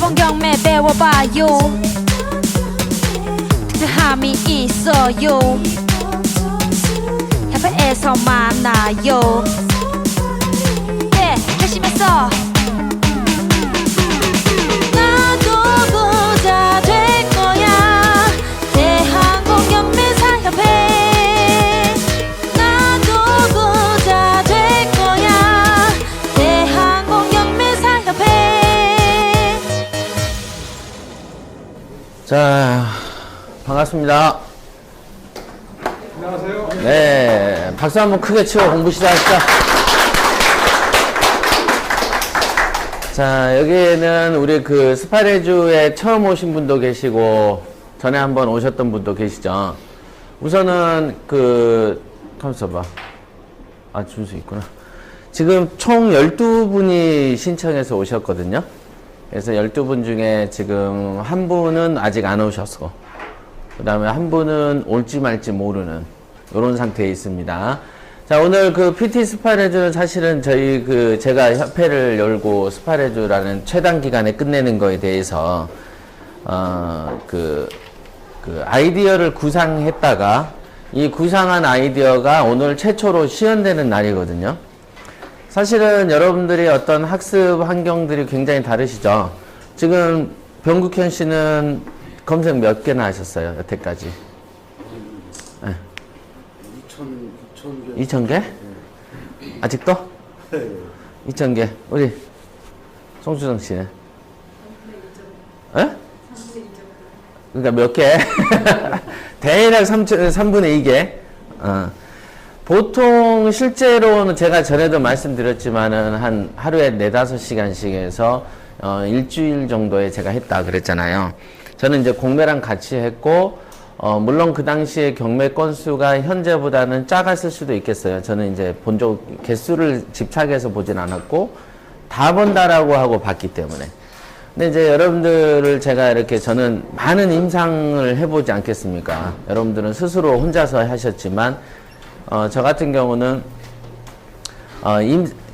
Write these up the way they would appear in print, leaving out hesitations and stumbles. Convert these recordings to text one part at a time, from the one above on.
대학원 경매 배워봐요. 특별함이 있어요. 협회에서 만나요. 열심히 써. 나도 부자 될 거야. 대한공경매사협회. 나도 부자 될 거야. 대한공경매사협회. 자, 반갑습니다. 안녕하세요. 네, 박수 한번 크게 치고 공부 시작합시다. 자, 여기에는 우리 그 스파레주에 처음 오신 분도 계시고 전에 한번 오셨던 분도 계시죠. 우선은 가만 있어봐. 아, 준수 있구나. 지금 총 12분이 신청해서 오셨거든요. 그래서 12분 중에 지금 한 분은 아직 안 오셨고, 그 다음에 한 분은 올지 말지 모르는 이런 상태에 있습니다. 자, 오늘 그 PT 스파레주는 사실은 저희 제가 협회를 열고 스파레주라는 최단 기간에 끝내는 거에 대해서 아이디어를 구상했다가 이 구상한 아이디어가 오늘 최초로 시연되는 날이거든요. 사실은 여러분들이 어떤 학습 환경들이 굉장히 다르시죠. 지금 병국현 씨는 검색 몇 개나 하셨어요, 여태까지? 네. 2,000개? 아직도? 2,000개. 우리 송수정 씨는? 에? 그러니까 몇 개? 대략 3분의 2개. 보통 실제로는 제가 전에도 말씀드렸지만은 한 하루에 4-5시간씩 해서 일주일 정도에 제가 했다 그랬잖아요. 저는 이제 공매랑 같이 했고, 물론 그 당시에 경매 건수가 현재보다는 작았을 수도 있겠어요. 저는 이제 개수를 집착해서 보진 않았고, 다 본다라고 하고 봤기 때문에. 근데 이제 여러분들을 제가 이렇게 저는 많은 임상을 해보지 않겠습니까? 여러분들은 스스로 혼자서 하셨지만, 저 같은 경우는,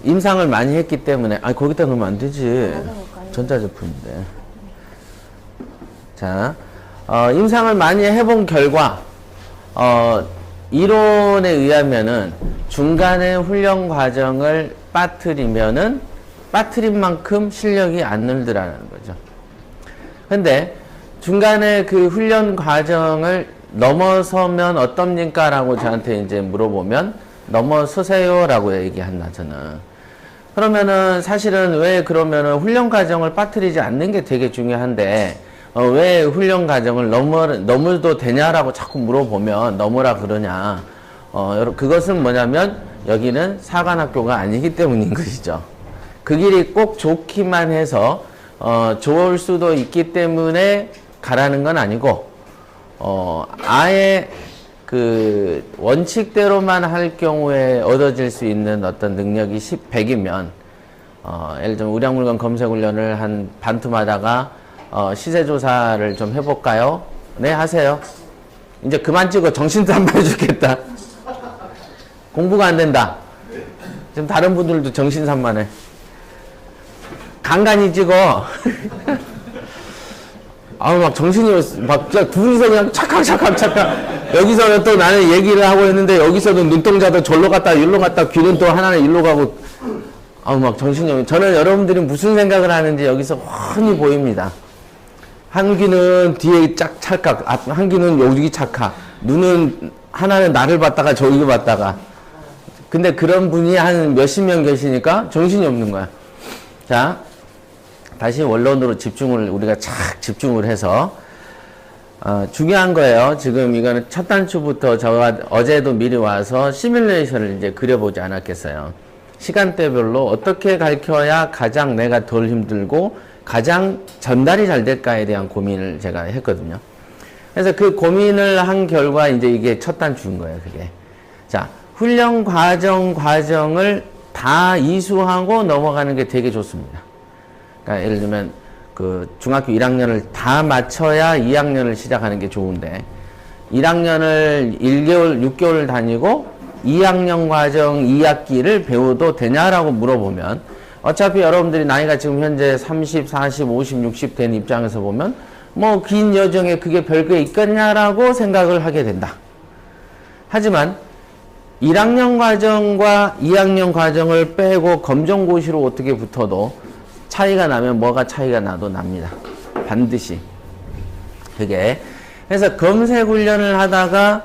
임상을 많이 했기 때문에, 거기다 넣으면 안 되지. 전자제품인데. 자, 임상을 많이 해본 결과, 이론에 의하면은 중간에 훈련 과정을 빠뜨리면은 빠뜨린 만큼 실력이 안 늘더라는 거죠. 근데 중간에 그 훈련 과정을 넘어서면 어떻습니까? 라고 저한테 이제 물어보면 넘어서세요 라고 얘기한다, 저는. 그러면은 사실은 왜 그러면은 훈련 과정을 빠뜨리지 않는 게 되게 중요한데, 왜 훈련 과정을 넘어도 되냐라고 자꾸 물어보면 넘으라 그러냐. 그것은 뭐냐면 여기는 사관학교가 아니기 때문인 것이죠. 그 길이 꼭 좋기만 해서, 좋을 수도 있기 때문에 가라는 건 아니고, 아예 그 원칙대로만 할 경우에 얻어질 수 있는 어떤 능력이 100이면, 예를 들면 의량물건 검색 훈련을 한 반틈 하다가 시세조사를 좀 해볼까요? 네, 하세요. 이제 그만 찍어. 정신산만해 죽겠다. 공부가 안 된다. 지금 다른 분들도 정신산만해. 간간히 찍어. 막 정신이 막 둘이서 그냥 착각. 여기서는 또 나는 얘기를 하고 있는데 여기서도 눈동자도 절로 갔다 일로 갔다 귀는 또 하나는 일로 가고 막 정신이 저는 여러분들이 무슨 생각을 하는지 여기서 훤히 보입니다. 한 귀는 뒤에 짝 찰칵, 한 귀는 여기 착각, 눈은 하나는 나를 봤다가 저기 봤다가. 근데 그런 분이 한 몇십 명 계시니까 정신이 없는 거야. 자, 다시 원론으로 우리가 착 집중을 해서, 중요한 거예요. 지금 이거는 첫 단추부터 제가 어제도 미리 와서 시뮬레이션을 이제 그려보지 않았겠어요. 시간대별로 어떻게 가르쳐야 가장 내가 덜 힘들고 가장 전달이 잘 될까에 대한 고민을 제가 했거든요. 그래서 그 고민을 한 결과 이제 이게 첫 단추인 거예요, 그게. 자, 훈련 과정을 다 이수하고 넘어가는 게 되게 좋습니다. 그러니까 예를 들면 그 중학교 1학년을 다 마쳐야 2학년을 시작하는 게 좋은데 1학년을 1개월, 6개월 다니고 2학년 과정 2학기를 배워도 되냐라고 물어보면 어차피 여러분들이 나이가 지금 현재 30, 40, 50, 60 된 입장에서 보면 뭐 긴 여정에 그게 별게 있겠냐라고 생각을 하게 된다. 하지만 1학년 과정과 2학년 과정을 빼고 검정고시로 어떻게 붙어도 차이가 나면 뭐가 차이가 나도 납니다. 반드시. 그게. 그래서 검색 훈련을 하다가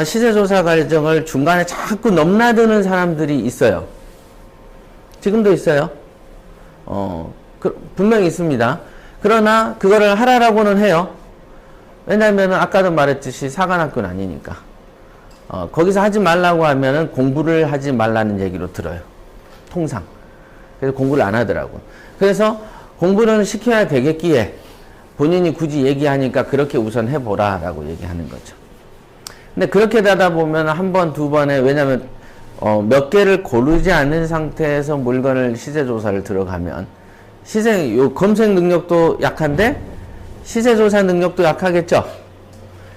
시세조사 과정을 중간에 자꾸 넘나드는 사람들이 있어요. 지금도 있어요. 분명히 있습니다. 그러나 그거를 하라라고는 해요. 왜냐하면 아까도 말했듯이 사관학교는 아니니까. 거기서 하지 말라고 하면은 공부를 하지 말라는 얘기로 들어요. 통상. 그래서 공부를 안 하더라고. 그래서 공부는 시켜야 되겠기에 본인이 굳이 얘기하니까 그렇게 우선 해보라 라고 얘기하는 거죠. 근데 그렇게 되다 보면 한 번, 두 번에, 왜냐면 몇 개를 고르지 않은 상태에서 물건을 시세조사를 들어가면 요 검색 능력도 약한데 시세조사 능력도 약하겠죠.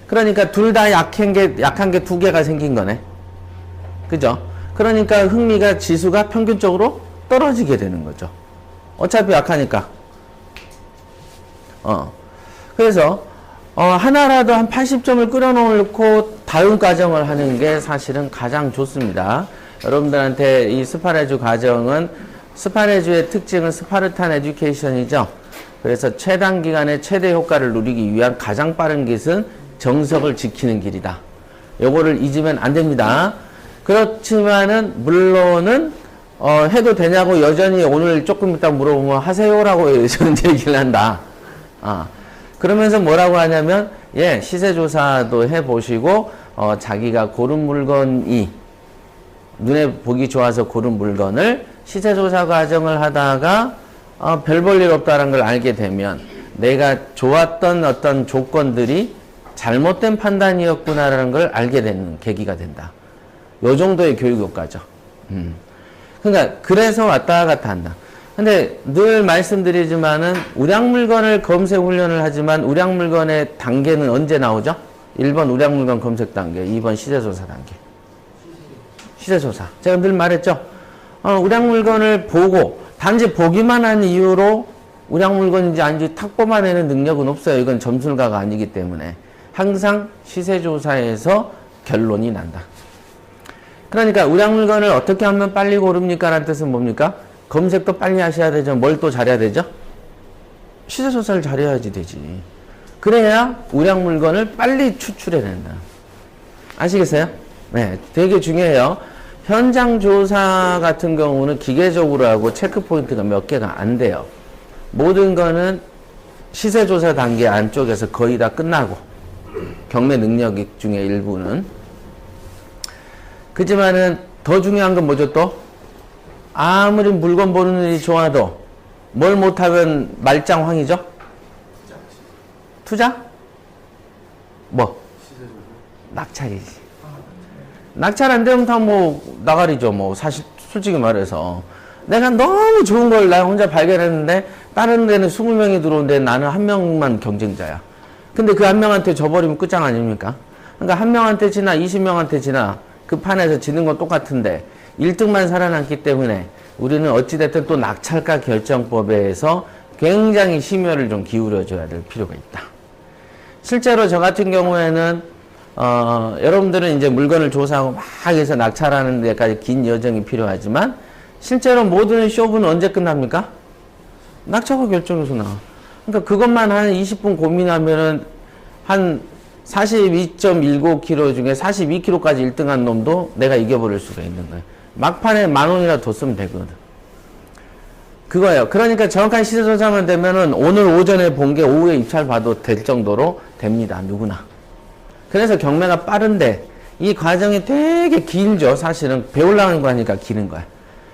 그러니까 둘 다 약한 게 두 개가 생긴 거네. 그죠? 그러니까 흥미가 지수가 평균적으로 떨어지게 되는 거죠. 어차피 약하니까. 그래서 하나라도 한 80점을 끌어놓고 다음 과정을 하는 게 사실은 가장 좋습니다. 여러분들한테 이 스파레주 과정은 스파레주의 특징은 스파르탄 에듀케이션이죠. 그래서 최단 기간에 최대 효과를 누리기 위한 가장 빠른 길은 정석을 지키는 길이다. 요거를 잊으면 안 됩니다. 그렇지만은 물론은 해도 되냐고 여전히 오늘 조금 이따 물어보면 하세요라고 저는 얘기를 한다. 그러면서 뭐라고 하냐면 시세조사도 해보시고 자기가 고른 물건이 눈에 보기 좋아서 고른 물건을 시세조사 과정을 하다가 별 볼 일 없다는 걸 알게 되면 내가 좋았던 어떤 조건들이 잘못된 판단이었구나라는 걸 알게 되는 계기가 된다. 요 정도의 교육 효과죠. 그러니까 그래서 왔다 갔다 한다. 근데 늘 말씀드리지만은 우량물건을 검색 훈련을 하지만 우량물건의 단계는 언제 나오죠? 1번 우량물건 검색 단계, 2번 시세조사 단계. 시세조사. 제가 늘 말했죠? 우량물건을 보고 단지 보기만 한 이유로 우량물건인지 아닌지 탁 뽑아내는 능력은 없어요. 이건 점술가가 아니기 때문에. 항상 시세조사에서 결론이 난다. 그러니까 우량물건을 어떻게 하면 빨리 고릅니까? 라는 뜻은 뭡니까? 검색도 빨리 하셔야 되죠. 뭘 또 잘해야 되죠? 시세조사를 잘해야지 되지. 그래야 우량물건을 빨리 추출해낸다. 아시겠어요? 네, 되게 중요해요. 현장 조사 같은 경우는 기계적으로 하고 체크 포인트가 몇 개가 안 돼요. 모든 거는 시세조사 단계 안쪽에서 거의 다 끝나고 경매 능력 중에 일부는. 그지만은 더 중요한 건 뭐죠 또? 아무리 물건 보는 일이 좋아도 뭘 못하면 말짱황이죠? 투자? 뭐? 낙찰이지. 낙찰 안 되면 다 뭐 나가리죠. 뭐 사실 솔직히 말해서 내가 너무 좋은 걸 나 혼자 발견했는데 다른 데는 20명이 들어오는데 나는 한 명만 경쟁자야. 근데 그 한 명한테 져버리면 끝장 아닙니까? 그러니까 한 명한테 지나 20명한테 지나 그 판에서 지는 건 똑같은데 1등만 살아남기 때문에 우리는 어찌됐든 또 낙찰가 결정법에서 굉장히 심혈을 좀 기울여줘야 될 필요가 있다. 실제로 저 같은 경우에는 여러분들은 이제 물건을 조사하고 막 해서 낙찰하는 데까지 긴 여정이 필요하지만 실제로 모든 쇼부는 언제 끝납니까? 낙찰가 결정에서 나와. 그러니까 그것만 한 20분 고민하면은 한 42.19kg 중에 42kg까지 1등한 놈도 내가 이겨버릴 수가 있는 거예요. 막판에 10,000원이라도 더 쓰면 되거든. 그거예요. 그러니까 정확한 시세조사만 되면은 오늘 오전에 본 게 오후에 입찰 봐도 될 정도로 됩니다. 누구나. 그래서 경매가 빠른데 이 과정이 되게 길죠. 사실은 배우려는 거니까 기는 거야.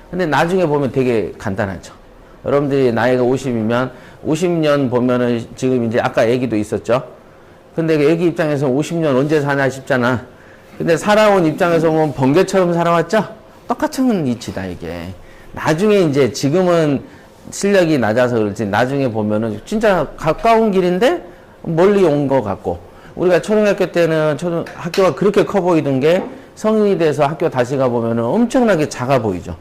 근데 나중에 보면 되게 간단하죠. 여러분들이 나이가 50이면 50년 보면은 지금 이제 아까 얘기도 있었죠. 근데 애기 입장에서 50년 언제 사냐 싶잖아. 근데 살아온 입장에서 보면 번개처럼 살아왔죠? 똑같은 이치다, 이게. 나중에 이제 지금은 실력이 낮아서 그렇지 나중에 보면은 진짜 가까운 길인데 멀리 온 것 같고 우리가 초등학교 때는 학교가 그렇게 커 보이던 게 성인이 돼서 학교 다시 가보면은 엄청나게 작아 보이죠.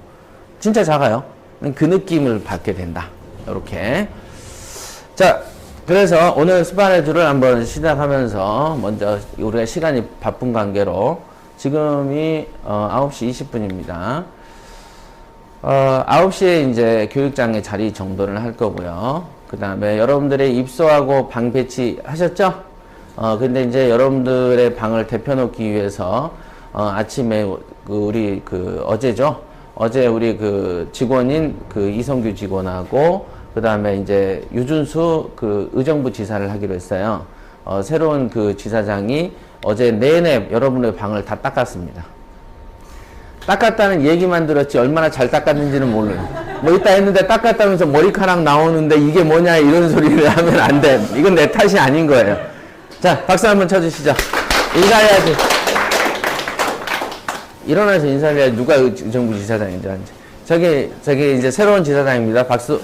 진짜 작아요. 그 느낌을 받게 된다. 이렇게. 자, 그래서 오늘 스파레주를 한번 시작하면서 먼저 우리가 시간이 바쁜 관계로 지금이 9시 20분입니다. 9시에 이제 교육장에 자리 정돈을 할 거고요. 그 다음에 여러분들의 입소하고 방 배치 하셨죠? 근데 이제 여러분들의 방을 대펴놓기 위해서 아침에 우리 어제죠? 어제 우리 직원인 이성규 직원하고 그 다음에 이제 유준수 의정부 지사를 하기로 했어요. 새로운 지사장이 어제 내내 여러분의 방을 다 닦았습니다. 닦았다는 얘기만 들었지 얼마나 잘 닦았는지는 몰라요. 뭐 이따 했는데 닦았다면서 머리카락 나오는데 이게 뭐냐 이런 소리를 하면 안 돼. 이건 내 탓이 아닌 거예요. 자, 박수 한번 쳐주시죠. 인사해야지. 일어나서 인사를 해야지. 누가 의정부 지사장인지. 저기 이제 새로운 지사장입니다. 박수.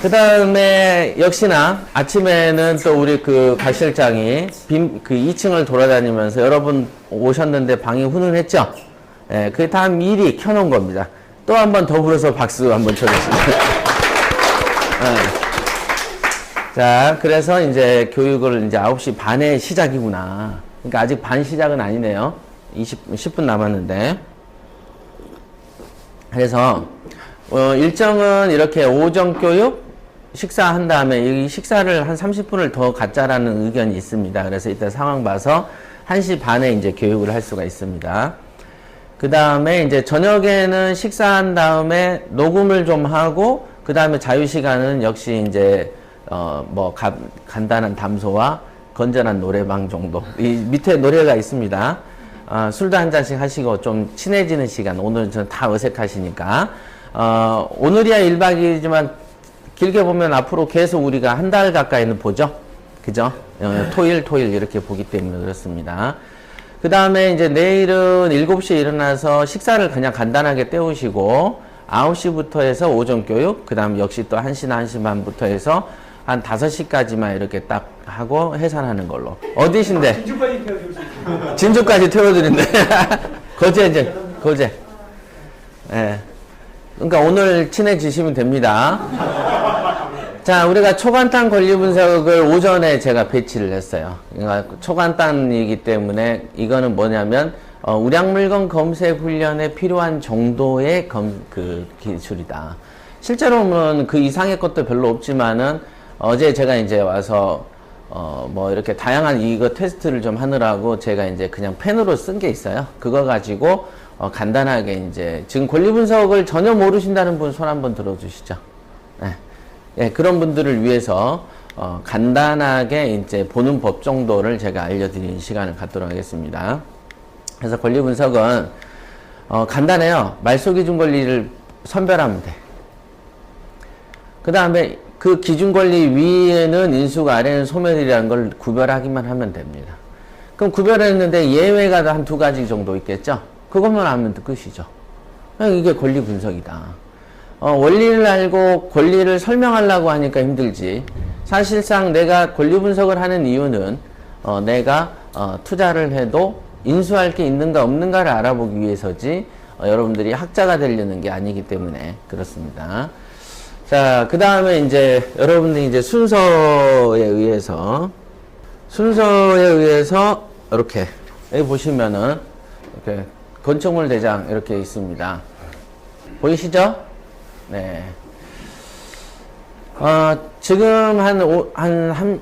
그 다음에 역시나 아침에는 또 우리 박 실장이 2층을 돌아다니면서 여러분 오셨는데 방이 훈훈했죠? 예, 그게 다 미리 켜놓은 겁니다. 또 한 번 더불어서 박수 한번 쳐주시죠. 자, 그래서 이제 교육을 이제 9시 반에 시작이구나. 그러니까 아직 반 시작은 아니네요. 10분 남았는데. 그래서, 일정은 이렇게 오전 교육, 식사한 다음에 이 식사를 한 30분을 더 갖자라는 의견이 있습니다. 그래서 이따 상황 봐서 1시 반에 이제 교육을 할 수가 있습니다. 그 다음에 이제 저녁에는 식사한 다음에 녹음을 좀 하고, 그 다음에 자유시간은 역시 이제, 간단한 담소와 건전한 노래방 정도. 이 밑에 노래가 있습니다. 술도 한 잔씩 하시고 좀 친해지는 시간. 오늘은 전 다 어색하시니까. 오늘이야 1박 2일이지만 길게 보면 앞으로 계속 우리가 한 달 가까이는 보죠. 그죠? 토일 이렇게 보기 때문에 그렇습니다. 그 다음에 이제 내일은 7시에 일어나서 식사를 그냥 간단하게 때우시고 9시부터 해서 오전 교육, 그 다음 역시 또 1시나 1시 반부터 해서 한 5시까지만 이렇게 딱 하고 해산하는 걸로. 어디신데? 진주까지 태워줄 수 있습니다. 진주까지 태워드린대. 거제. 예. 그러니까 오늘 친해지시면 됩니다. 자, 우리가 초간단 권리 분석을 오전에 제가 배치를 했어요. 그러니까 초간단이기 때문에 이거는 뭐냐면 우량물건 검색 훈련에 필요한 정도의 기술이다. 실제로는 그 이상의 것도 별로 없지만은 어제 제가 이제 와서 이렇게 다양한 이거 테스트를 좀 하느라고 제가 이제 그냥 펜으로 쓴 게 있어요. 그거 가지고 간단하게 이제 지금 권리 분석을 전혀 모르신다는 분 손 한번 들어주시죠. 네. 네, 그런 분들을 위해서 간단하게 이제 보는 법 정도를 제가 알려드리는 시간을 갖도록 하겠습니다. 그래서 권리 분석은 간단해요. 말소 기준 권리를 선별하면 돼. 그 다음에 그 기준 권리 위에는 인수가 아래는 소멸이라는 걸 구별하기만 하면 됩니다. 그럼 구별했는데 예외가 한 2가지 정도 있겠죠? 그것만 알면 끝이죠. 이게 권리 분석이다. 원리를 알고 권리를 설명하려고 하니까 힘들지. 사실상 내가 권리 분석을 하는 이유는 내가 투자를 해도 인수할 게 있는가 없는가를 알아보기 위해서지 여러분들이 학자가 되려는 게 아니기 때문에 그렇습니다. 자, 그 다음에 이제 여러분들이 이제 순서에 의해서 이렇게 여기 보시면은 이렇게 건축물 대장 이렇게 있습니다. 보이시죠? 네. 지금 한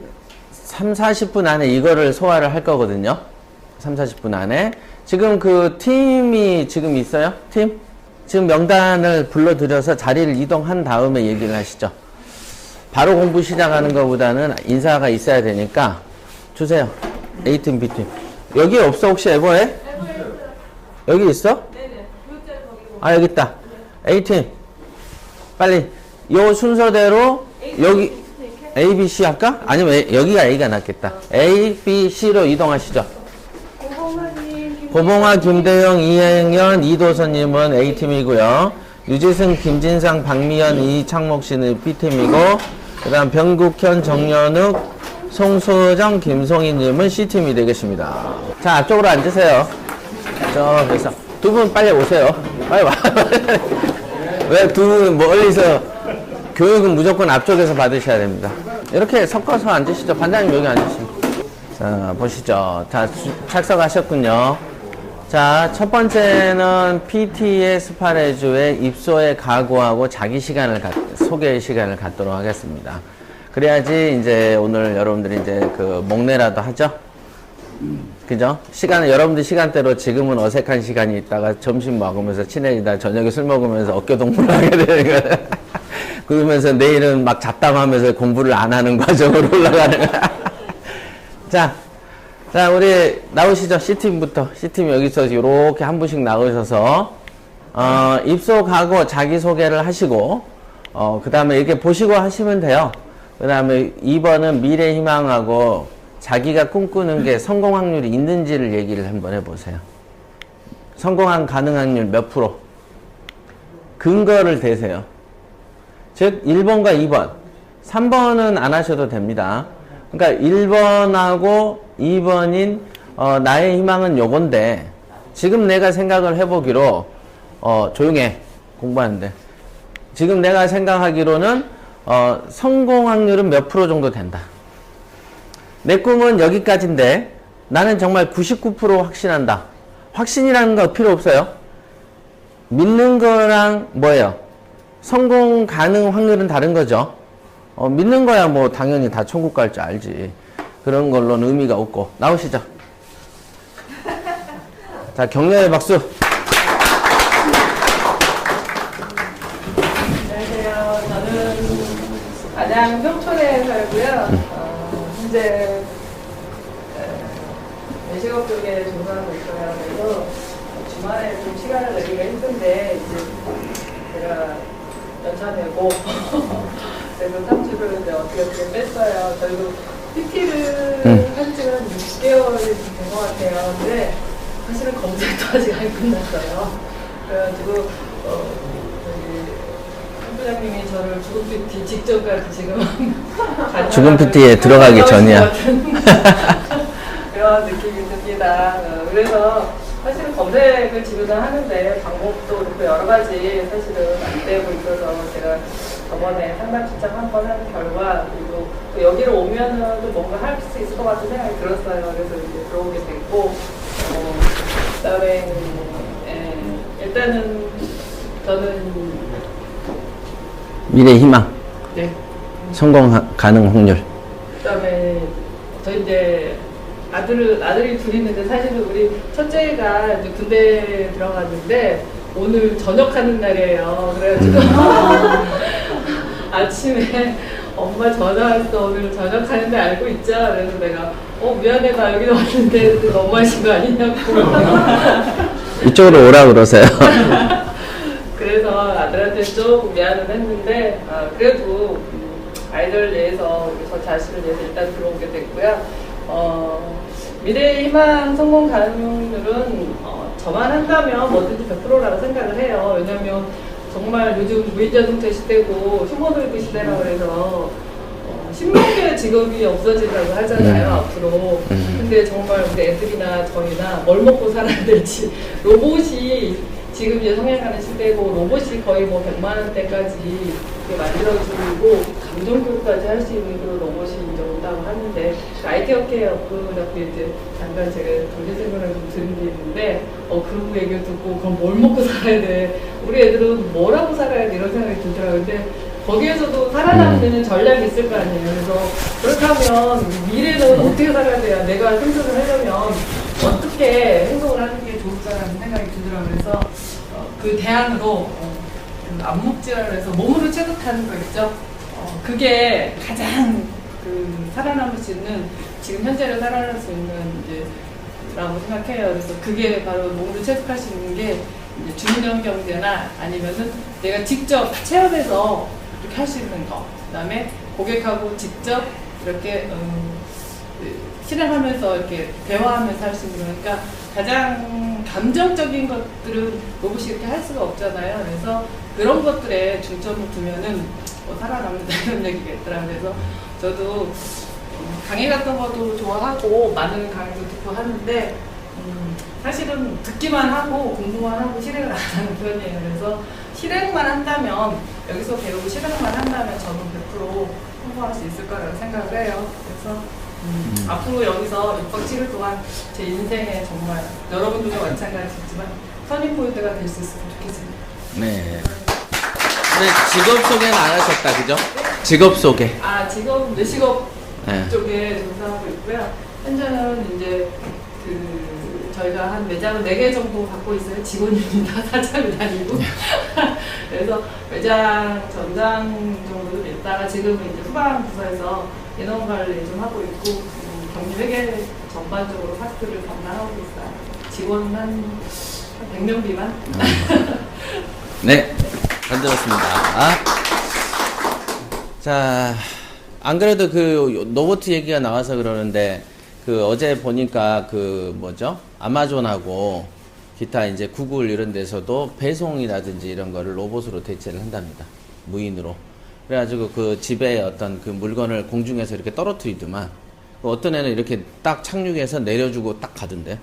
3, 40분 안에 이거를 소화를 할 거거든요. 3, 40분 안에. 지금 그 팀이 지금 있어요? 팀? 지금 명단을 불러드려서 자리를 이동한 다음에 얘기를 하시죠. 바로 공부 시작하는 것보다는 인사가 있어야 되니까 주세요. A팀, B팀. 여기 없어 혹시 에버에? 여기 있어? 네네. 여기 있다. A팀. 빨리 요 순서대로 여기 A, B, C 할까? 아니면 여기가 A가 낫겠다. A, B, C로 이동하시죠. 고봉화, 김대영, 이행연, 이도선님은 A팀이고요. 유재승, 김진상, 박미연, 이창목 씨는 B팀이고, 그 다음 병국현, 정연욱, 송수정, 김송희님은 C팀이 되겠습니다. 자, 앞쪽으로 앉으세요. 그래서 두 분 빨리 오세요. 빨리 와. 왜 두 분 멀리서 교육은 무조건 앞쪽에서 받으셔야 됩니다. 이렇게 섞어서 앉으시죠. 반장님 여기 앉으시죠. 자, 보시죠. 자, 착석하셨군요. 자, 첫 번째는 PT의 스파레주의 입소의 각오하고 자기 시간을 소개 시간을 갖도록 하겠습니다. 그래야지 이제 오늘 여러분들이 이제 그 목내라도 하죠. 그죠? 시간은 여러분들 시간대로 지금은 어색한 시간이 있다가 점심 먹으면서 친해지다 저녁에 술 먹으면서 어깨 동무를 하게 되는 거예요. 그러면서 내일은 막 잡담하면서 공부를 안 하는 과정으로 올라가는 거예요. 자, 우리 나오시죠. C팀부터. C팀 여기서 이렇게 한 분씩 나오셔서 입소 가고 자기소개를 하시고 그 다음에 이렇게 보시고 하시면 돼요. 그 다음에 2번은 미래 희망하고 자기가 꿈꾸는 게 성공 확률이 있는지를 얘기를 한번 해보세요. 성공한 가능 확률 몇 프로? 근거를 대세요. 즉 1번과 2번 3번은 안 하셔도 됩니다. 그러니까 1번하고 2번인 나의 희망은 요건데 지금 내가 생각을 해보기로 조용해 공부하는데 지금 내가 생각하기로는 성공 확률은 몇 프로 정도 된다. 내 꿈은 여기까지인데 나는 정말 99% 확신한다. 확신이라는 거 필요 없어요. 믿는 거랑 뭐예요? 성공 가능 확률은 다른 거죠. 믿는 거야 뭐 당연히 다 천국 갈 줄 알지. 그런 걸로는 의미가 없고. 나오시죠. 자, 격려의 박수. 안녕하세요. 저는 안양 평촌에 살고요. 현재 외식업 쪽에 종사하고 있어요. 그래서 주말에 좀 시간을 내기가 힘든데 이제 제가 연차 내고 그래서 3주를 이제 어떻게 뺐어요. 저희도 PT를 한 지는 6개월이 된 것 같아요. 근데 사실은 검색도 아직 안 끝났어요. 그래가지고 부장님이 저를 죽은 PT 직전까지 지금 죽은 PT에 들어가기 전이야. 그런 느낌이 듭니다. 그래서 사실은 검색을 지금은 하는데 방법도 그렇고 여러 가지 사실은 안 되고 있어서 제가 저번에 상담 신청 한 번 한 결과 그리고 또 여기로 오면은 또 뭔가 할 수 있을 것 같은 생각이 들었어요. 그래서 이제 들어오게 됐고 그다음에 일단은 저는 미래 희망. 네. 성공 가능 확률. 그다음에 저 이제 아들이 둘이 있는데 사실은 우리 첫째가 이제 군대 들어갔는데 오늘 전역하는 날이에요. 그래가지고 아침에 엄마 전화 왔어. 오늘 전역하는 날 알고 있죠? 그래서 내가 미안해 나 여기 왔는데 너무하신 거 아니냐고. 이쪽으로 오라 그러세요. 그래서 아들한테 조금 미안은 했는데 그래도 아이들 위해서 저 자신을 위해서 일단 들어오게 됐고요. 미래 희망 성공 가능률은 저만 한다면 뭐든지 100%라고 생각을 해요. 왜냐면 정말 요즘 무인자동차 시대고 휴머노이드 시대라고 해서 10만 개의 직업이 없어진다고 하잖아요, 앞으로. 근데 정말 우리 애들이나 저희나 뭘 먹고 살아야 될지 로봇이 지금 이제 성행하는 시대고 로봇이 거의 뭐 100만 원대까지 만들어주고 감정교육까지 할 수 있는 그런 로봇이 이제 온다고 하는데 IT 업계였고 이제 잠깐 제가 경제생활을 좀 들은 게 있는데 그 얘기를 듣고 그럼 뭘 먹고 살아야 돼? 우리 애들은 뭐라고 살아야 돼? 이런 생각이 들더라고요. 근데 거기에서도 살아남는 전략이 있을 거 아니에요. 그래서 그렇다면 미래는 어떻게 살아야 돼요? 내가 생존을 하려면 어떻게 행동을 하는 게 좋을까라는 생각이 들더라고요. 그래서 그 대안으로 안목질환을 해서 몸으로 체득하는 거 있죠. 그게 가장 살아남을 수 있는 지금 현재를 살아남을 수 있는 라고 생각해요. 그래서 그게 바로 몸으로 체득할 수 있는 게 주민형 경제나 아니면은 내가 직접 체험해서 이렇게 할 수 있는 거. 그다음에 고객하고 직접 이렇게 실행하면서 이렇게 대화하면서 할 수 있는 거니까 가장 감정적인 것들은 로봇이 이렇게 할 수가 없잖아요. 그래서 그런 것들에 중점을 두면은 살아남는다는 얘기가 있더라고요. 그래서 저도 강의 같은 것도 좋아하고 많은 강의도 듣고 하는데 사실은 듣기만 하고 공부만 하고 실행을 안 하는 편이에요. 그래서 실행만 한다면 여기서 배우고 실행만 한다면 저는 100% 성공할 수 있을 거라고 생각을 해요. 그래서 앞으로 여기서 6박 7일 동안 제 인생에 정말 여러분들도 마찬가지지만 터닝 포인트가 될 수 있으면 좋겠습니다. 네. 근데 직업 소개는 안 하셨다, 그죠? 직업 소개. 직업 내식업 네. 쪽에 종사하고 있고요. 현재는 이제 저희가 한 매장은 4개 정도 갖고 있어요. 직원입니다. 사장은 아니고. 그래서 매장 전장 정도를 있다가 지금은 이제 후방 부서에서 인원 관리 좀 하고 있고 경리 회계 전반적으로 파트를 담당하고 있어요. 직원은 한 100명 미만. 네, 잘 들었습니다. 자, 안 그래도 그 로봇 얘기가 나와서 그러는데 어제 보니까 아마존하고 기타 이제 구글 이런 데서도 배송이라든지 이런 거를 로봇으로 대체를 한답니다. 무인으로. 그래가지고 그 집에 어떤 그 물건을 공중에서 이렇게 떨어뜨리더만 어떤 애는 이렇게 딱 착륙해서 내려주고 딱 가던데.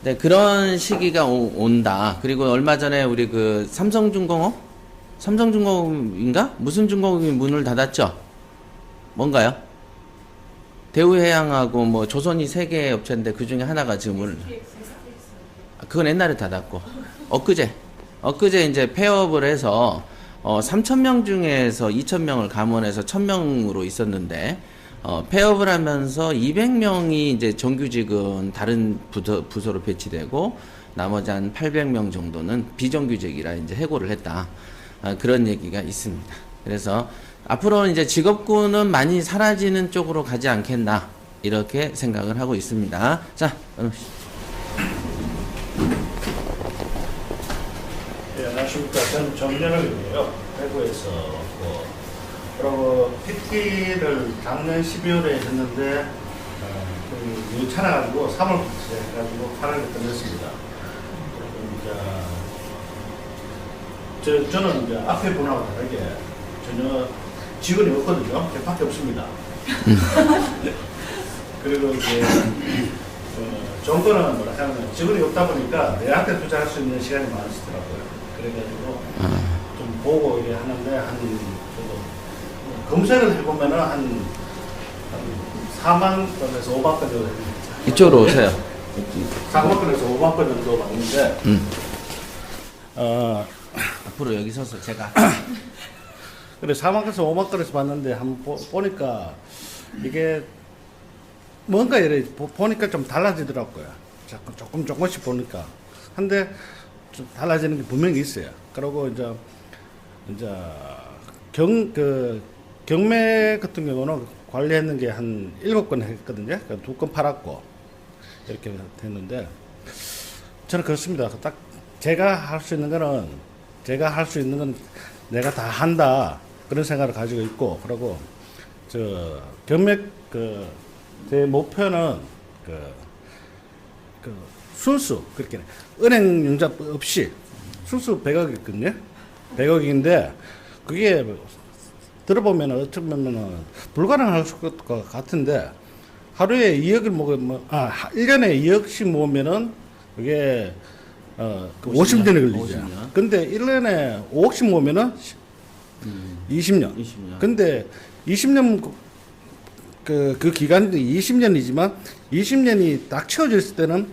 네, 그런 시기가 온다. 그리고 얼마 전에 우리 그 삼성중공업인가? 무슨 중공업이 문을 닫았죠? 뭔가요? 대우해양하고 뭐 조선이 3개 업체인데 그 중에 하나가 지금 그건 옛날에 닫았고 엊그제 이제 폐업을 해서 3,000명 중에서 2,000명을 감원해서 1,000명으로 있었는데 폐업을 하면서 200명이 이제 정규직은 다른 부서로 배치되고 나머지 한 800명 정도는 비정규직이라 이제 해고를 했다. 그런 얘기가 있습니다. 그래서 앞으로 이제 직업군은 많이 사라지는 쪽으로 가지 않겠나 이렇게 생각을 하고 있습니다. 자, 예, 안녕하십니까. 저는 정연욱이고요. 대구에서 그리고 PT를 작년 12월에 했는데 그 차나가지고 3월부터 시작해가지고 8월에 끝냈습니다. 저는 이제 앞에 분하고 다르게 전혀 직원이 없거든요. 저밖에 없습니다. 그리고 이제 정권은 뭐라 하면 직원이 없다 보니까 내한테 투자할 수 있는 시간이 많으시더라고요. 그래가지고 좀 보고 이래 하는데 검색을 해보면은 한 4만 건에서 5만 건 정도 됩니다. 이쪽으로 오세요. 4만 건에서 5만 건 정도 봤는데 앞으로 여기 서서 제가 그래 4만 건에서 5만 건에서 봤는데 한번 보니까 이게 뭔가 이래 보니까 좀 달라지더라고요. 조금씩 보니까. 근데 좀 달라지는 게 분명히 있어요. 그리고 이제 경매 같은 경우는 관리했는 게 한 7건 했거든요. 2건 팔았고 이렇게 됐는데 저는 그렇습니다. 딱 제가 할 수 있는 거는 내가 다 한다 그런 생각을 가지고 있고 그리고 경매 제 목표는 순수 그렇게 은행 융자 없이 순수 100억이거든요. 100억인데 그게 들어보면 어쩌면 불가능할 것 같은데 하루에 2억을 모으면 1년에 2억씩 모으면은 그게 50년이 걸리죠. 근데 1년에 5억씩 모으면은 20년. 근데 20년 그 기간이 20년이지만 20년이 딱 채워졌을 때는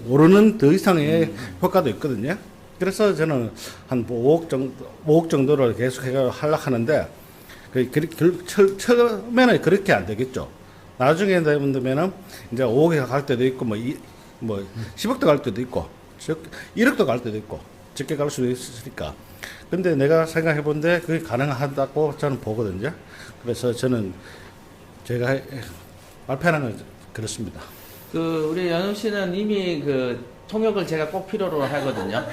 오르는 더 이상의 효과도 있거든요. 그래서 저는 한 5억 정도를 계속 하려고 하는데 처음에는 그렇게 안 되겠죠. 나중에 되면은 이제 5억에 갈 때도 있고 뭐 10억도 갈 때도 있고 1억도 갈 때도 있고 적게 갈 수도 있으니까. 근데 내가 생각해 본데 그게 가능하다고 저는 보거든요. 그래서 저는 제가 발표하는 건 그렇습니다. 우리 연욱 씨는 이미 통역을 제가 꼭 필요로 하거든요.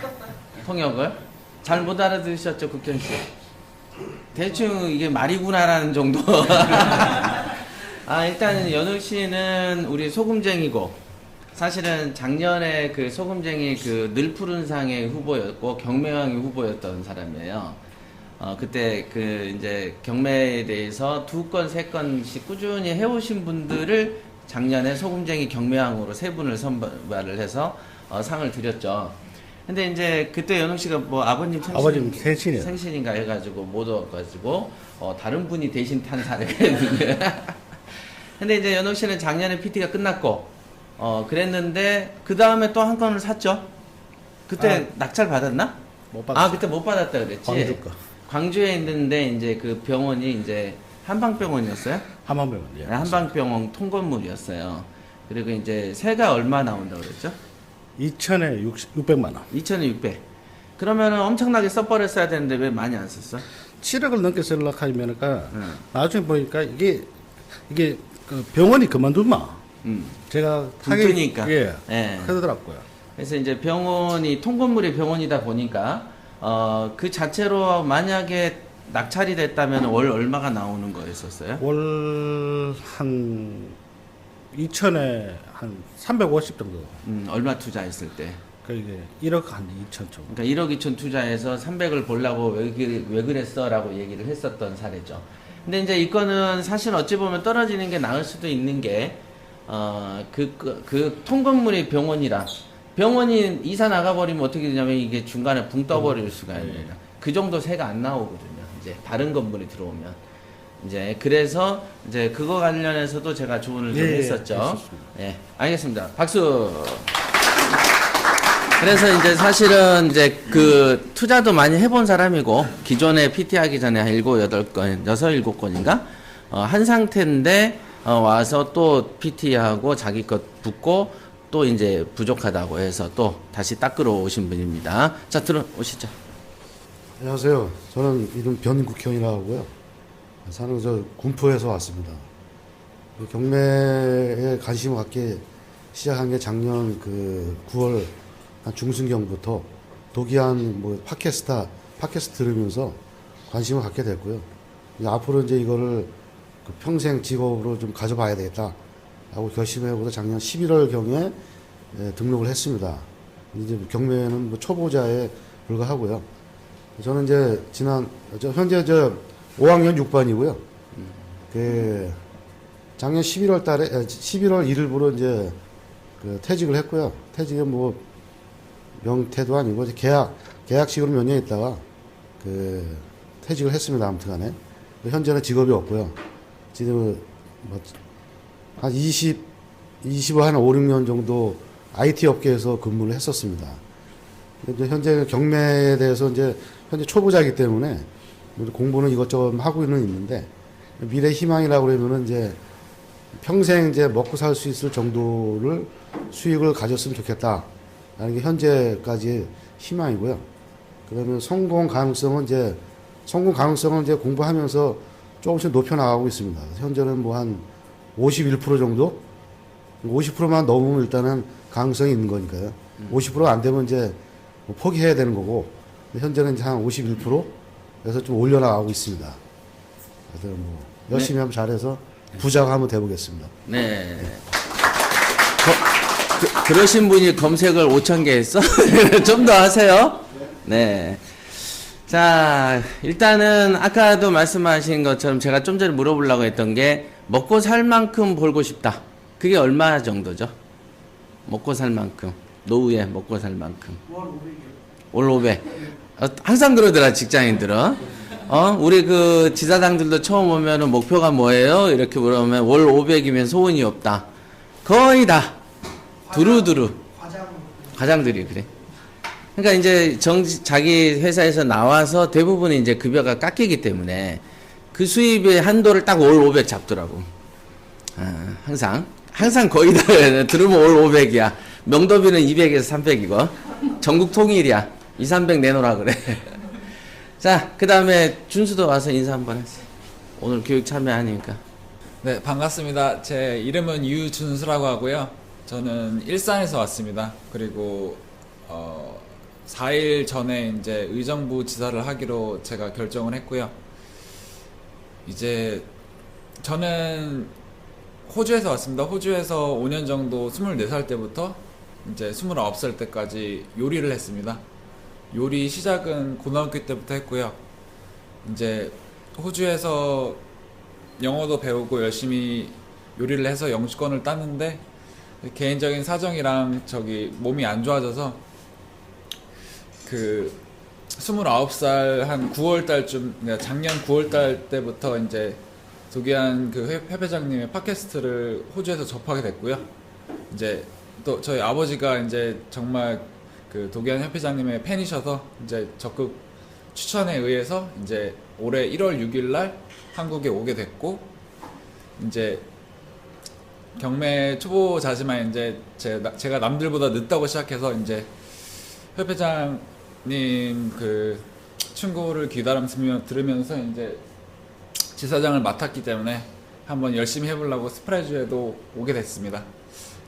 통역을 잘 못 알아들으셨죠, 국경 씨? 대충 이게 말이구나라는 정도. 일단 연욱 씨는 우리 소금쟁이고 사실은 작년에 소금쟁이 늘 푸른 상의 후보였고 경매왕의 후보였던 사람이에요. 그때 이제 경매에 대해서 2건, 3건씩 꾸준히 해오신 분들을 작년에 소금쟁이 경매왕으로 세 분을 선발을 해서 상을 드렸죠. 근데 이제 그때 연웅 씨가 뭐 아버님 아버님 생신이에요. 생신인가 해가지고 못 와가지고 다른 분이 대신 탄 사례가 있는데. 근데 이제 연웅 씨는 작년에 PT가 끝났고 그랬는데 그 다음에 또 한 건을 샀죠. 그때 낙찰 받았나? 못 받았어요. 그때 못 받았다 그랬지. 광주 거. 광주에 있는데 이제 그 병원이 이제 한방병원이었어요. 한방병원. 예. 한방병원 통건물이었어요. 그리고 이제 세가 얼마 나온다고 그랬죠? 2천에 600만 원. 2,600. 그러면은 엄청나게 써버렸어야 되는데 왜 많이 안 썼어? 7억을 넘게 쓰려고 하면은 나중에 보니까 이게 그 병원이 그만두면 제가 불편이니까. 예, 예. 그러더라고요. 그래서 이제 병원이 통건물이 병원이다 보니까 그 자체로 만약에 낙찰이 됐다면 월 얼마가 나오는 거였었어요? 월 한 2천에 한 350 정도. 얼마 투자했을 때? 그 이게 1억 한 2천 정도. 그러니까 1억 2천 투자해서 300을 보려고 왜 그랬어라고 얘기를 했었던 사례죠. 근데 이제 이거는 사실 어찌 보면 떨어지는 게 나을 수도 있는 게 그 통건물이 병원이라 병원이 이사 나가버리면 어떻게 되냐면 이게 중간에 붕 떠버릴 수가 있습니다. 그 정도 세가 안 나오거든요. 이제 다른 건물이 들어오면 이제 그래서 이제 그거 관련해서도 제가 조언을 좀 했었죠. 예, 알겠습니다. 박수. 그래서 이제 사실은 이제 그 투자도 많이 해본 사람이고 기존에 PT 하기 전에 한 7, 8건, 6, 7건인가 한 상태인데 와서 또 PT하고 자기 것 붙고 또 이제 부족하다고 해서 또 다시 닦으러 오신 분입니다. 자, 들어오시죠. 안녕하세요. 저는 이름 변국현이라고 하고요. 사는 저 군포에서 왔습니다. 경매에 관심을 갖게 시작한 게 작년 그 9월 한 중순경부터 도기한 뭐 팟캐스트 들으면서 관심을 갖게 됐고요. 앞으로 이제 이거를 그 평생 직업으로 좀 가져봐야 되겠다 하고 결심해보고 작년 11월 경에 등록을 했습니다. 이제 경매는 뭐 초보자에 불과하고요. 저는 이제 현재 5학년 6반이고요. 그 작년 11월 1일부로 이제 그 퇴직을 했고요. 퇴직은 뭐 명퇴도 아니고 계약식으로 몇 년 있다가 그 퇴직을 했습니다. 아무튼간에 현재는 직업이 없고요. 지금 뭐 한 25, 한 5, 6년 정도 IT 업계에서 근무를 했었습니다. 현재 경매에 대해서 이제 현재 초보자이기 때문에 공부는 이것저것 하고는 있는데 미래 희망이라고 그러면은 이제 평생 이제 먹고 살 수 있을 정도를 수익을 가졌으면 좋겠다라는 게 현재까지 희망이고요. 그러면 성공 가능성은 이제 공부하면서 조금씩 높여 나가고 있습니다. 현재는 뭐 한 51% 정도? 50%만 넘으면 일단은 가능성이 있는 거니까요. 50%가 안 되면 이제 뭐 포기해야 되는 거고, 현재는 이제 한 51%에서 좀 올려나가고 있습니다. 그래서 뭐 열심히 한번 잘해서 부자가 한번 돼보겠습니다. 네. 그러신 분이 검색을 5,000개 했어? 좀 더 하세요. 네. 자, 일단은 아까도 말씀하신 것처럼 제가 좀 전에 물어보려고 했던 게 먹고 살 만큼 벌고 싶다. 그게 얼마 정도죠? 먹고 살 만큼. 노후에 먹고 살 만큼. 월 500. 항상 그러더라, 직장인들은. 우리 그 지사장들도 처음 오면은 목표가 뭐예요? 이렇게 물어보면 월 500이면 소원이 없다. 거의 다. 두루두루. 과장들이 그래. 그러니까 이제 자기 회사에서 나와서 대부분 이제 급여가 깎이기 때문에 그 수입의 한도를 딱 월 500 잡더라고. 항상 거의 다 들으면 월 500이야. 명도비는 200에서 300이고 전국 통일이야. 2, 300 내놓으라 그래. 자, 그 다음에 준수도 와서 인사 한번 했어요. 오늘 교육 참여하니까. 네, 반갑습니다. 제 이름은 유준수라고 하고요. 저는 일산에서 왔습니다. 그리고 4일 전에 이제 의정부 지사를 하기로 제가 결정을 했고요. 이제 저는 호주에서 왔습니다. 호주에서 5년 정도 24살 때부터 이제 29살 때까지 요리를 했습니다. 요리 시작은 고등학교 때부터 했고요. 이제 호주에서 영어도 배우고 열심히 요리를 해서 영주권을 땄는데 개인적인 사정이랑 몸이 안 좋아져서 그 29살 한 9월 달쯤, 그러니까 작년 9월 달 때부터 이제 도기한 그 회장님의 팟캐스트를 호주에서 접하게 됐고요. 이제 또 저희 아버지가 이제 정말 그 도기한 협회장님의 팬이셔서 이제 적극 추천에 의해서 이제 올해 1월 6일 날 한국에 오게 됐고, 이제 경매 초보자지만 이제 제가 남들보다 늦다고 시작해서 이제 협회장님 그 충고를 들으면서 이제 지사장을 맡았기 때문에 한번 열심히 해보려고 스프라이즈에도 오게 됐습니다.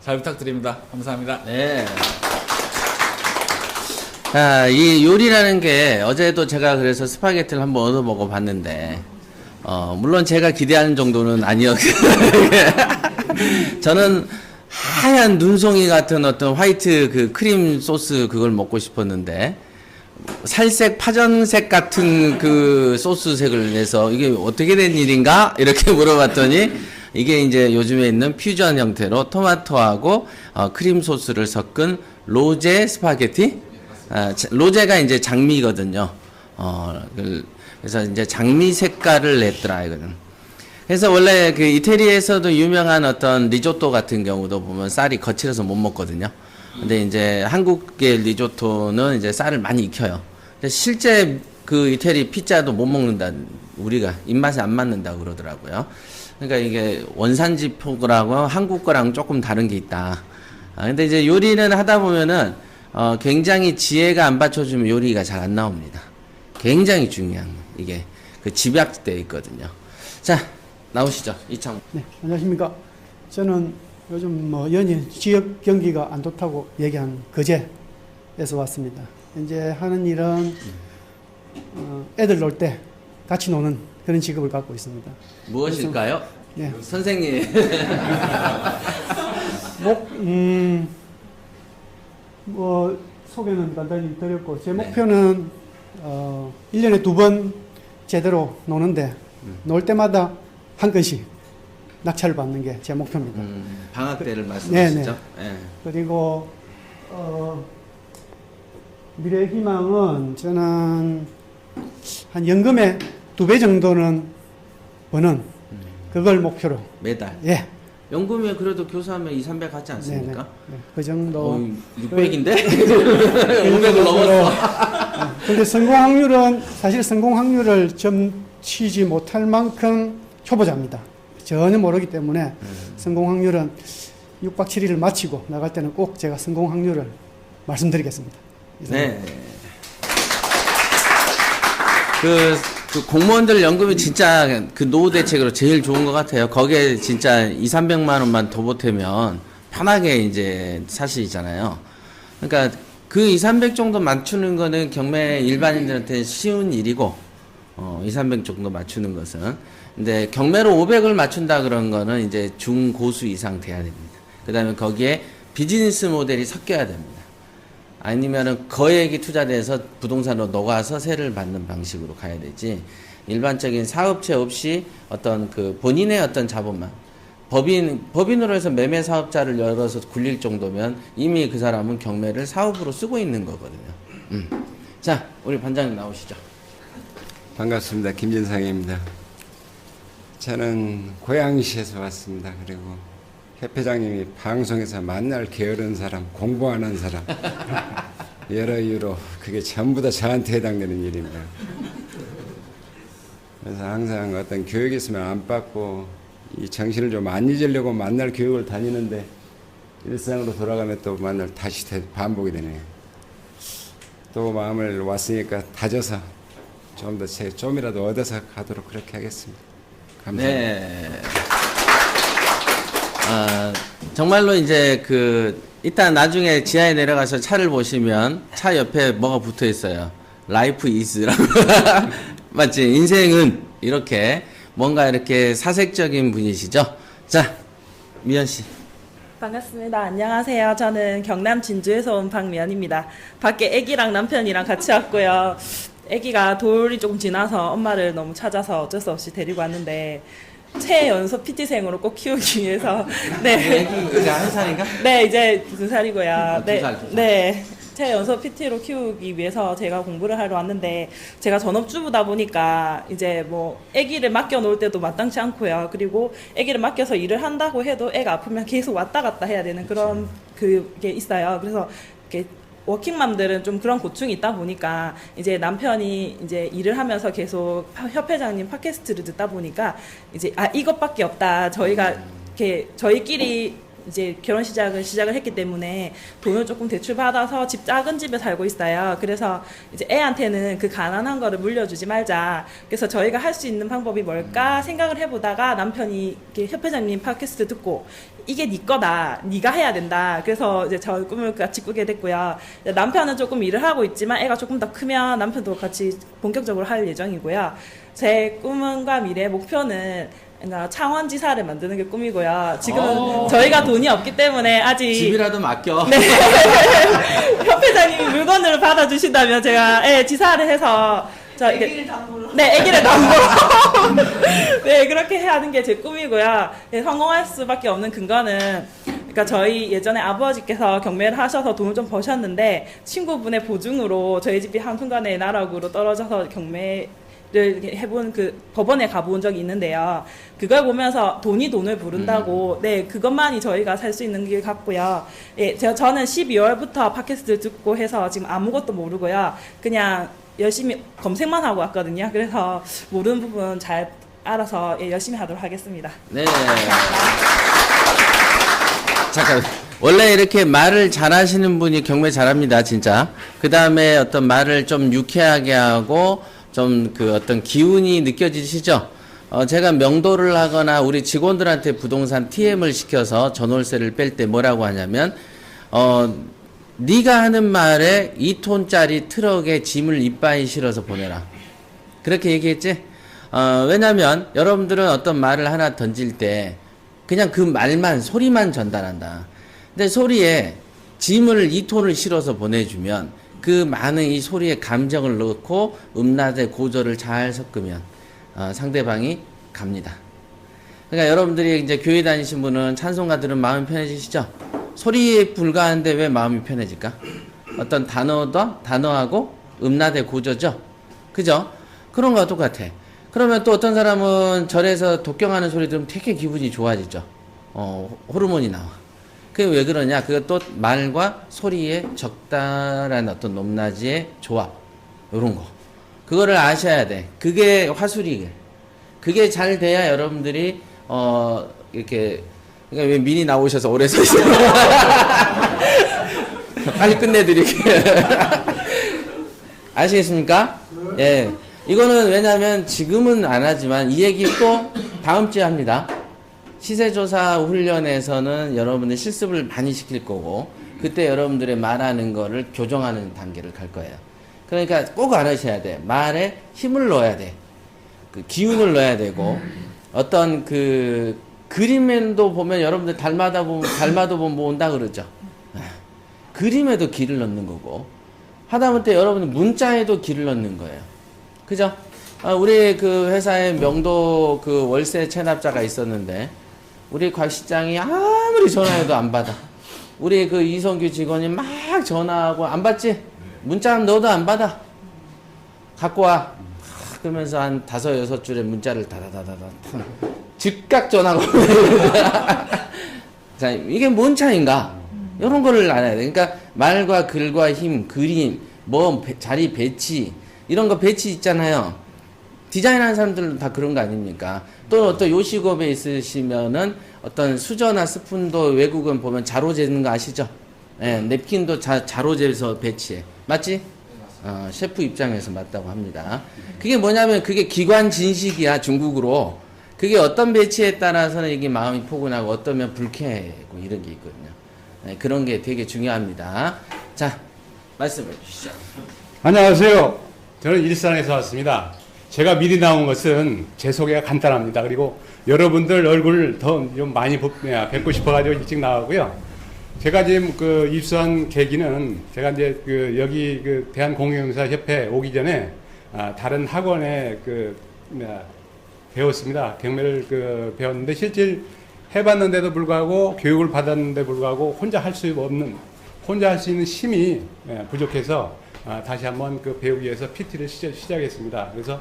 잘 부탁드립니다. 감사합니다. 네. 자, 이 요리라는 게 어제도 제가 그래서 스파게티를 한번 얻어 먹어봤는데, 물론 제가 기대하는 정도는 아니었어요. 저는 하얀 눈송이 같은 어떤 화이트 그 크림 소스 그걸 먹고 싶었는데, 살색 파전색 같은 그 소스색을 내서 이게 어떻게 된 일인가? 이렇게 물어봤더니, 이게 이제 요즘에 있는 퓨전 형태로 토마토하고 크림 소스를 섞은 로제 스파게티? 로제가 이제 장미거든요. 그래서 이제 장미 색깔을 냈더라, 이거는. 그래서 원래 그 이태리에서도 유명한 어떤 리조또 같은 경우도 보면 쌀이 거칠어서 못 먹거든요. 근데 이제 한국의 리조또는 이제 쌀을 많이 익혀요. 근데 실제 그 이태리 피자도 못 먹는다. 우리가 입맛에 안 맞는다 그러더라고요. 그러니까 이게 원산지 표고라고 한국 거랑 조금 다른 게 있다. 근데 이제 요리는 하다 보면은 굉장히 지혜가 안 받쳐주면 요리가 잘 안 나옵니다. 굉장히 중요한 이게 그 집약돼 있거든요. 자, 나오시죠, 이창. 네, 안녕하십니까. 저는 요즘 뭐 연일 지역 경기가 안 좋다고 얘기한 거제에서 왔습니다. 이제 하는 일은 애들 놀 때 같이 노는 그런 직업을 갖고 있습니다. 무엇일까요? 네. 선생님. 뭐 소개는 간단히 드렸고 제 목표는 1년에 2번 제대로 노는데 놀 때마다 한 건씩 낙찰을 받는 게 제 목표입니다. 방학 때를 말씀하시죠? 네. 그리고 미래 희망은 저는 한 연금의 2배 정도는 버는 그걸 목표로. 매달. 예. 연금에 그래도 교사하면 2, 300 하지 않습니까? 네. 그 정도. 600인데? 500을 넘었어. 근데 성공 확률은 사실 성공 확률을 점치지 못할 만큼 초보자입니다. 전혀 모르기 때문에 성공 확률은 6박 7일을 마치고 나갈 때는 꼭 제가 성공 확률을 말씀드리겠습니다. 네. 그 공무원들 연금이 진짜 그 노후 대책으로 제일 좋은 것 같아요. 거기에 진짜 2, 300만 원만 더 보태면 편하게 이제 사실이잖아요. 그러니까 그 2, 300 정도 맞추는 거는 경매 일반인들한테 쉬운 일이고, 2, 300 정도 맞추는 것은. 근데 경매로 500을 맞춘다 그런 거는 이제 중고수 이상 돼야 됩니다. 그 다음에 거기에 비즈니스 모델이 섞여야 됩니다. 아니면은 거액이 투자돼서 부동산으로 녹아서 세를 받는 방식으로 가야 되지, 일반적인 사업체 없이 어떤 그 본인의 어떤 자본만, 법인으로 해서 매매 사업자를 열어서 굴릴 정도면 이미 그 사람은 경매를 사업으로 쓰고 있는 거거든요. 자, 우리 반장님 나오시죠. 반갑습니다. 김진상입니다. 저는 고양시에서 왔습니다. 그리고 협회장님이 방송에서 만날 게으른 사람, 공부하는 사람, 여러 이유로 그게 전부 다 저한테 해당되는 일입니다. 그래서 항상 어떤 교육이 있으면 안 받고 이 정신을 좀 안 잊으려고 만날 교육을 다니는데 일상으로 돌아가면 또 만날 다시 반복이 되네요. 또 마음을 왔으니까 다져서 좀 더 좀이라도 얻어서 가도록 그렇게 하겠습니다. 감사합니다. 네. 정말로 이제 일단 나중에 지하에 내려가서 차를 보시면 차 옆에 뭐가 붙어 있어요. 라이프 이즈라고. 맞지? 인생은 이렇게 뭔가 이렇게 사색적인 분이시죠? 자, 미연 씨. 반갑습니다. 안녕하세요. 저는 경남 진주에서 온 박미연입니다. 밖에 아기랑 남편이랑 같이 왔고요. 아기가 돌이 조금 지나서 엄마를 너무 찾아서 어쩔 수 없이 데리고 왔는데 최연소 PT생으로 꼭 키우기 위해서 네. 이제 한 살인가? 네, 이제 2살이고요. 두 살, 두 살. 네. 최연소 PT로 키우기 위해서 제가 공부를 하러 왔는데, 제가 전업주부다 보니까 이제 뭐 아기를 맡겨 놓을 때도 마땅치 않고요. 그리고 아기를 맡겨서 일을 한다고 해도 애가 아프면 계속 왔다 갔다 해야 되는 그런 그게 있어요. 그래서 이렇게 워킹맘들은 좀 그런 고충이 있다 보니까 이제 남편이 이제 일을 하면서 계속 협회장님 팟캐스트를 듣다 보니까 이제 이것밖에 없다. 저희가 이렇게 저희끼리 이제 결혼 시작을 했기 때문에 돈을 조금 대출 받아서 작은 집에 살고 있어요. 그래서 이제 애한테는 그 가난한 거를 물려주지 말자. 그래서 저희가 할 수 있는 방법이 뭘까 생각을 해보다가 남편이 이렇게 협회장님 팟캐스트 듣고 이게 네 거다. 네가 해야 된다. 그래서 이제 저 꿈을 같이 꾸게 됐고요. 남편은 조금 일을 하고 있지만 애가 조금 더 크면 남편도 같이 본격적으로 할 예정이고요. 제 꿈과 미래 목표는 그러니까 창원지사를 만드는 게 꿈이고요. 지금은 저희가 돈이 없기 때문에 아직 집이라도 맡겨. 네. 협회장님이 물건을 받아주신다면 제가 지사를 해서 애기를 담보로. 네, 애기를 담보로. 네, 그렇게 해야 하는 게 제 꿈이고요. 네, 성공할 수밖에 없는 근거는 그러니까 저희 예전에 아버지께서 경매를 하셔서 돈을 좀 버셨는데 친구분의 보증으로 저희 집이 한순간에 나락으로 떨어져서 경매를 해본 그 법원에 가본 적이 있는데요. 그걸 보면서 돈이 돈을 부른다고, 네, 그것만이 저희가 살 수 있는 길 같고요. 예, 저는 12월부터 팟캐스트를 듣고 해서 지금 아무것도 모르고요. 그냥 열심히 검색만 하고 왔거든요. 그래서 모르는 부분 잘 알아서 열심히 하도록 하겠습니다. 네. 잠깐. 원래 이렇게 말을 잘하시는 분이 경매 잘합니다, 진짜. 그 다음에 어떤 말을 좀 유쾌하게 하고 좀 그 어떤 기운이 느껴지시죠? 제가 명도를 하거나 우리 직원들한테 부동산 TM을 시켜서 전월세를 뺄 때 뭐라고 하냐면, 네가 하는 말에 2톤짜리 트럭에 짐을 이빠이 실어서 보내라. 그렇게 얘기했지? 왜냐면 여러분들은 어떤 말을 하나 던질 때 그냥 그 말만, 소리만 전달한다. 근데 소리에 짐을 2톤을 실어서 보내주면 그 많은 이 소리에 감정을 넣고 음낮의 고저를 잘 섞으면 상대방이 갑니다. 그러니까 여러분들이 이제 교회 다니신 분은 찬송가 들으면 마음이 편해지시죠? 소리에 불과한데 왜 마음이 편해질까? 어떤 단어하고 음낮의 고저죠? 그죠? 그런 거와 똑같아. 그러면 또 어떤 사람은 절에서 독경하는 소리 들으면 되게 기분이 좋아지죠? 호르몬이 나와. 그게 왜 그러냐? 그것도 말과 소리의 적당한 어떤 높낮이의 조합. 요런 거. 그거를 아셔야 돼. 그게 화술이게. 그게 잘 돼야 여러분들이, 이렇게, 그러니까 왜 민이 나오셔서 오래 서있어요? 빨리 끝내드릴게요. 아시겠습니까? 예. 이거는 왜냐면 지금은 안 하지만 이 얘기 또 다음 주에 합니다. 시세조사 훈련에서는 여러분들 실습을 많이 시킬 거고, 그때 여러분들의 말하는 거를 교정하는 단계를 갈 거예요. 그러니까 꼭 알아셔야 돼. 말에 힘을 넣어야 돼. 그 기운을 넣어야 되고, 어떤 그 그림에도 보면 여러분들 달마다 보면 모은다 그러죠. 그림에도 기를 넣는 거고, 하다못해 여러분들 문자에도 기를 넣는 거예요. 그죠? 우리 그 회사에 명도 그 월세 체납자가 있었는데, 우리 곽 시장이 아무리 전화해도 안 받아. 우리 그 이성규 직원이 막 전화하고 안 받지? 문자 넣어도 안 받아. 갖고 와. 그러면서 한 5-6줄의 문자를 다다다다다. 즉각 전화가 자, 이게 뭔 차이인가? 이런 거를 알아야 돼. 그러니까 말과 글과 힘, 그림, 자리 배치, 이런 거 배치 있잖아요. 디자인하는 사람들은 다 그런 거 아닙니까? 또 어떤 요식업에 있으시면은 어떤 수저나 스푼도 외국은 보면 자로 재는 거 아시죠? 예, 냅킨도 자로 재서 배치해. 맞지? 셰프 입장에서 맞다고 합니다. 그게 뭐냐면 그게 기관 진식이야, 중국으로. 그게 어떤 배치에 따라서는 이게 마음이 포근하고 어떠면 불쾌하고 이런 게 있거든요. 예, 그런 게 되게 중요합니다. 자, 말씀해 주시죠. 안녕하세요. 저는 일산에서 왔습니다. 제가 미리 나온 것은 제 소개가 간단합니다. 그리고 여러분들 얼굴을 더 좀 많이 뵙고 싶어가지고 일찍 나왔고요. 제가 지금 그 입수한 계기는 제가 이제 그 여기 그 대한공영사 협회 오기 전에 다른 학원에 배웠습니다. 경매를 배웠는데 실제 해봤는데도 불구하고 교육을 받았는데 불구하고 혼자 할 수 있는 힘이 부족해서 다시 한번 배우기 위해서 PT를 시작했습니다. 그래서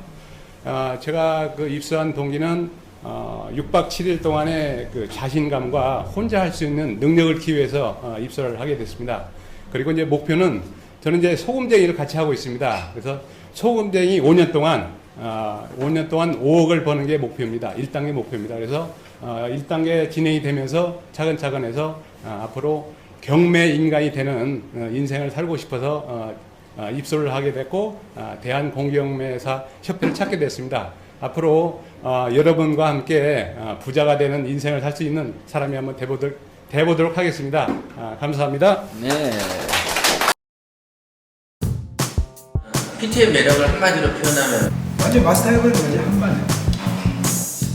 제가 입수한 동기는 6박 7일 동안의 자신감과 혼자 할 수 있는 능력을 키우해서 입소를 하게 됐습니다. 그리고 이제 목표는 저는 이제 소금쟁이를 같이 하고 있습니다. 그래서 소금쟁이 5년 동안 5억을 버는 게 목표입니다. 1단계 목표입니다. 그래서 1단계 진행이 되면서 차근차근 해서 앞으로 경매 인간이 되는 인생을 살고 싶어서 입소를 하게 됐고 대한공경매사 협회를 찾게 됐습니다. 앞으로 여러분과 함께 부자가 되는 인생을 살 수 있는 사람이 한번 돼보도록 하겠습니다. 감사합니다. 네. PT의 매력을 한마디로 표현하면 완전 마스터해버린 거지 한마디.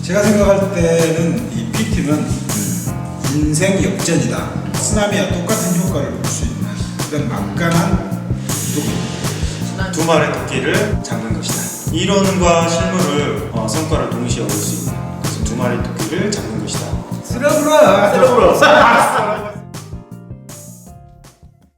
제가 생각할 때는 이 PT는 인생 역전이다. 쓰나미와 똑같은 효과를 볼 수 있는 그런 막강한 두 마리의 토끼를 잡는 것이다. 이론과 실물을 성과를 동시에 얻을 수 있는 그래서 두 마리의 토끼를 잡는 것이다. 쓸어불어.